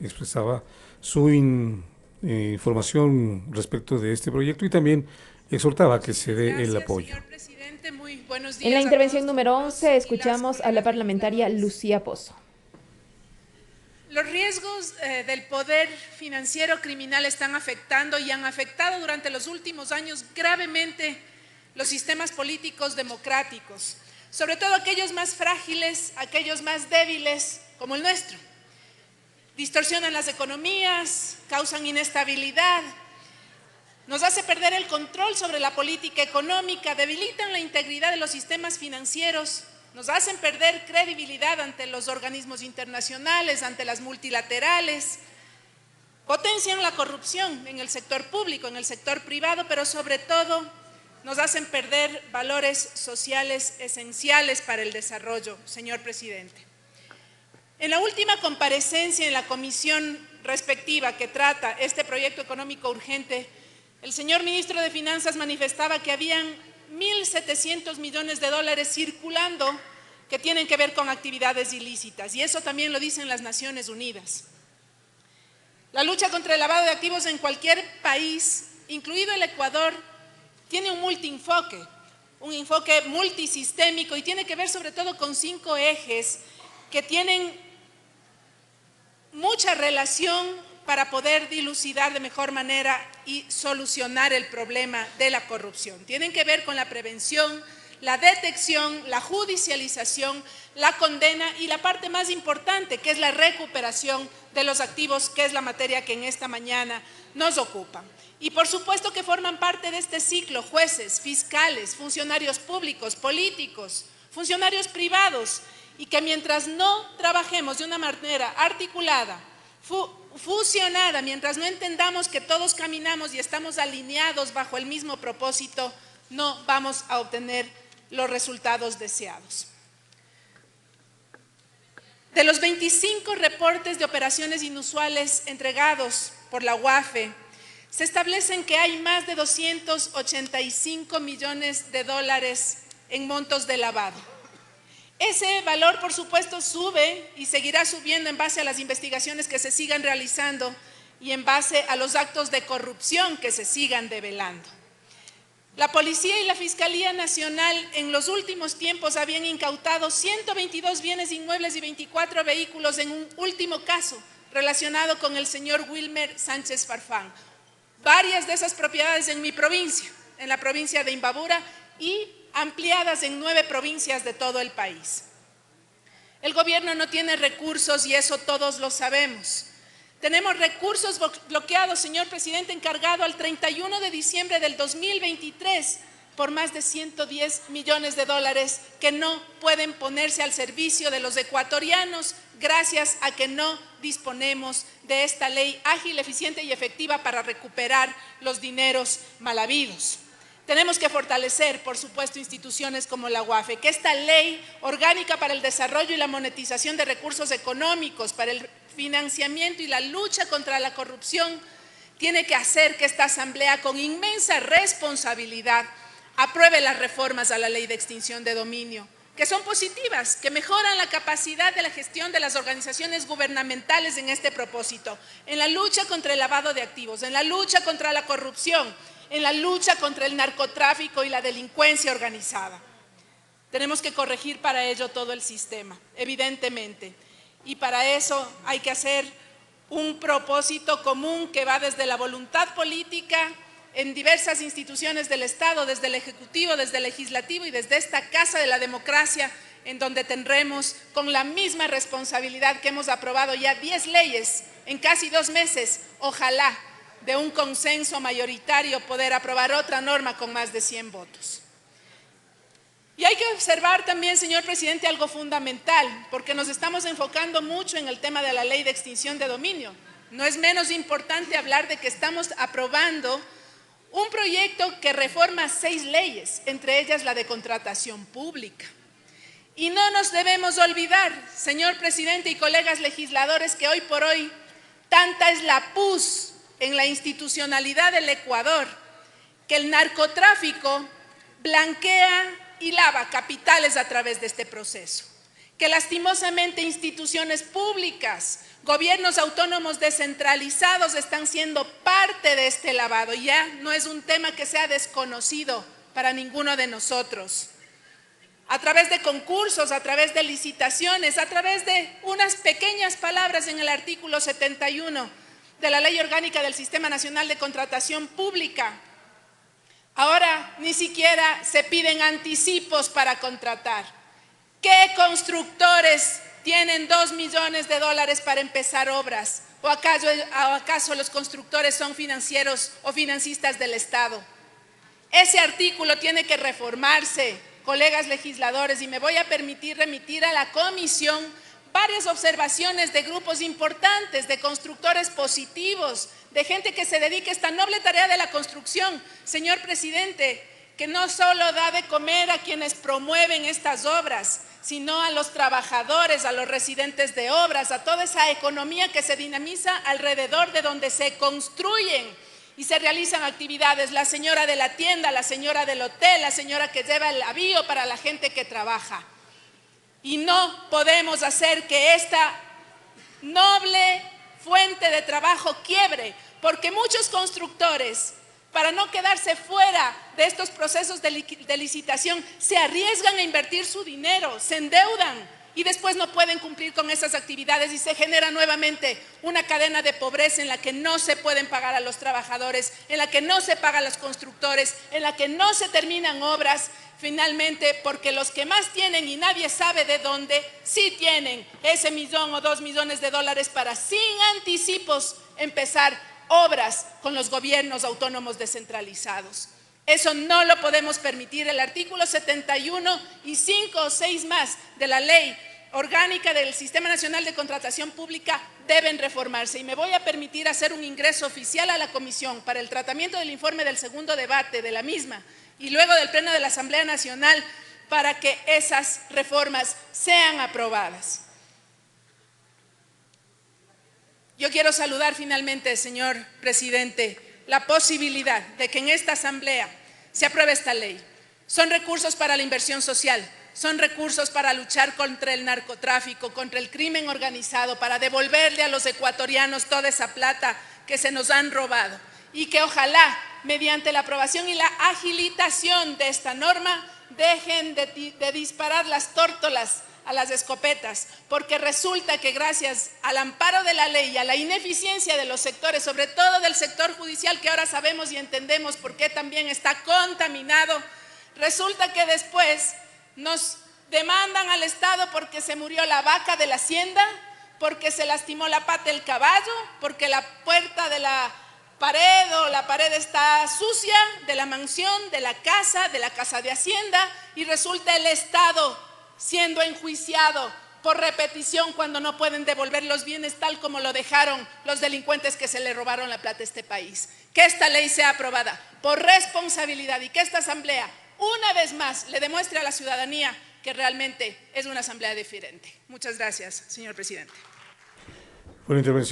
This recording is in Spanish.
expresaba su información respecto de este proyecto y también exhortaba que se dé el apoyo. Señor presidente. Muy buenos días. En la intervención a número todos 11 los escuchamos a la parlamentaria Lucía Pozo. Los riesgos del poder financiero criminal están afectando y han afectado durante los últimos años gravemente los sistemas políticos democráticos, sobre todo aquellos más frágiles, aquellos más débiles como el nuestro. Distorsionan las economías, causan inestabilidad, nos hace perder el control sobre la política económica, debilitan la integridad de los sistemas financieros, nos hacen perder credibilidad ante los organismos internacionales, ante las multilaterales, potencian la corrupción en el sector público, en el sector privado, pero sobre todo nos hacen perder valores sociales esenciales para el desarrollo, señor presidente. En la última comparecencia en la comisión respectiva que trata este proyecto económico urgente, el señor ministro de Finanzas manifestaba que habían 1.700 millones de dólares circulando que tienen que ver con actividades ilícitas, y eso también lo dicen las Naciones Unidas. La lucha contra el lavado de activos en cualquier país, incluido el Ecuador, tiene un multienfoque, un enfoque multisistémico y tiene que ver sobre todo con 5 ejes que tienen mucha relación para poder dilucidar de mejor manera y solucionar el problema de la corrupción. Tienen que ver con la prevención, la detección, la judicialización, la condena y la parte más importante, que es la recuperación de los activos, que es la materia que en esta mañana nos ocupa. Y por supuesto que forman parte de este ciclo jueces, fiscales, funcionarios públicos, políticos, funcionarios privados, y que mientras no trabajemos de una manera articulada, fusionada, mientras no entendamos que todos caminamos y estamos alineados bajo el mismo propósito, no vamos a obtener los resultados deseados. De los 25 reportes de operaciones inusuales entregados por la UAFE, se establecen que hay más de 285 millones de dólares en montos de lavado. Ese valor, por supuesto, sube y seguirá subiendo en base a las investigaciones que se sigan realizando y en base a los actos de corrupción que se sigan develando. La Policía y la Fiscalía Nacional en los últimos tiempos habían incautado 122 bienes inmuebles y 24 vehículos en un último caso relacionado con el señor Wilmer Sánchez Farfán. Varias de esas propiedades en mi provincia, en la provincia de Imbabura, y ampliadas en 9 provincias de todo el país. El gobierno no tiene recursos y eso todos lo sabemos. Tenemos recursos bloqueados, señor presidente, encargado al 31 de diciembre del 2023 por más de 110 millones de dólares que no pueden ponerse al servicio de los ecuatorianos gracias a que no disponemos de esta ley ágil, eficiente y efectiva para recuperar los dineros mal habidos. Tenemos que fortalecer, por supuesto, instituciones como la UAFE, que esta ley orgánica para el desarrollo y la monetización de recursos económicos, para el financiamiento y la lucha contra la corrupción, tiene que hacer que esta Asamblea, con inmensa responsabilidad, apruebe las reformas a la Ley de Extinción de Dominio, que son positivas, que mejoran la capacidad de la gestión de las organizaciones gubernamentales en este propósito, en la lucha contra el lavado de activos, en la lucha contra la corrupción, en la lucha contra el narcotráfico y la delincuencia organizada. Tenemos que corregir para ello todo el sistema, evidentemente, y para eso hay que hacer un propósito común que va desde la voluntad política en diversas instituciones del Estado, desde el Ejecutivo, desde el Legislativo y desde esta Casa de la Democracia, en donde tendremos con la misma responsabilidad que hemos aprobado ya 10 leyes en casi 2 meses, ojalá de un consenso mayoritario poder aprobar otra norma con más de 100 votos. Y hay que observar también, señor presidente, algo fundamental, porque nos estamos enfocando mucho en el tema de la Ley de Extinción de Dominio. No es menos importante hablar de que estamos aprobando un proyecto que reforma 6 leyes, entre ellas la de contratación pública. Y no nos debemos olvidar, señor presidente y colegas legisladores, que hoy por hoy tanta es la pus en la institucionalidad del Ecuador, que el narcotráfico blanquea y lava capitales a través de este proceso, que lastimosamente instituciones públicas, gobiernos autónomos descentralizados están siendo parte de este lavado. Ya no es un tema que sea desconocido para ninguno de nosotros. A través de concursos, a través de licitaciones, a través de unas pequeñas palabras en el artículo 71 de la Ley Orgánica del Sistema Nacional de Contratación Pública. Ahora ni siquiera se piden anticipos para contratar. ¿Qué constructores tienen $2 millones para empezar obras? ¿O acaso los constructores son financieros o financistas del Estado? Ese artículo tiene que reformarse, colegas legisladores, y me voy a permitir remitir a la comisión varias observaciones de grupos importantes, de constructores positivos, de gente que se dedica a esta noble tarea de la construcción, señor presidente, que no solo da de comer a quienes promueven estas obras, sino a los trabajadores, a los residentes de obras, a toda esa economía que se dinamiza alrededor de donde se construyen y se realizan actividades. La señora de la tienda, la señora del hotel, la señora que lleva el avío para la gente que trabaja. Y no podemos hacer que esta noble fuente de trabajo quiebre, porque muchos constructores, para no quedarse fuera de estos procesos de licitación, se arriesgan a invertir su dinero, se endeudan y después no pueden cumplir con esas actividades y se genera nuevamente una cadena de pobreza en la que no se pueden pagar a los trabajadores, en la que no se pagan a los constructores, en la que no se terminan obras, finalmente porque los que más tienen y nadie sabe de dónde, sí tienen ese $1 o $2 millones para sin anticipos empezar obras con los gobiernos autónomos descentralizados. Eso no lo podemos permitir. El artículo 71 y 5 o 6 más de la Ley Orgánica del Sistema Nacional de Contratación Pública deben reformarse. Y me voy a permitir hacer un ingreso oficial a la comisión para el tratamiento del informe del segundo debate de la misma y luego del Pleno de la Asamblea Nacional para que esas reformas sean aprobadas. Yo quiero saludar finalmente, señor presidente, la posibilidad de que en esta asamblea se apruebe esta ley. Son recursos para la inversión social, son recursos para luchar contra el narcotráfico, contra el crimen organizado, para devolverle a los ecuatorianos toda esa plata que se nos han robado. Y que ojalá, mediante la aprobación y la agilitación de esta norma, dejen de disparar las tórtolas a las escopetas, porque resulta que gracias al amparo de la ley y a la ineficiencia de los sectores, sobre todo del sector judicial, que ahora sabemos y entendemos por qué también está contaminado, resulta que después nos demandan al Estado porque se murió la vaca de la hacienda, porque se lastimó la pata del caballo, porque la puerta de la pared o la pared está sucia, de la mansión, de la casa de Hacienda, y resulta el Estado siendo enjuiciado por repetición cuando no pueden devolver los bienes tal como lo dejaron los delincuentes que se le robaron la plata a este país. Que esta ley sea aprobada por responsabilidad y que esta asamblea una vez más le demuestre a la ciudadanía que realmente es una asamblea diferente. Muchas gracias, señor presidente. Por intervención.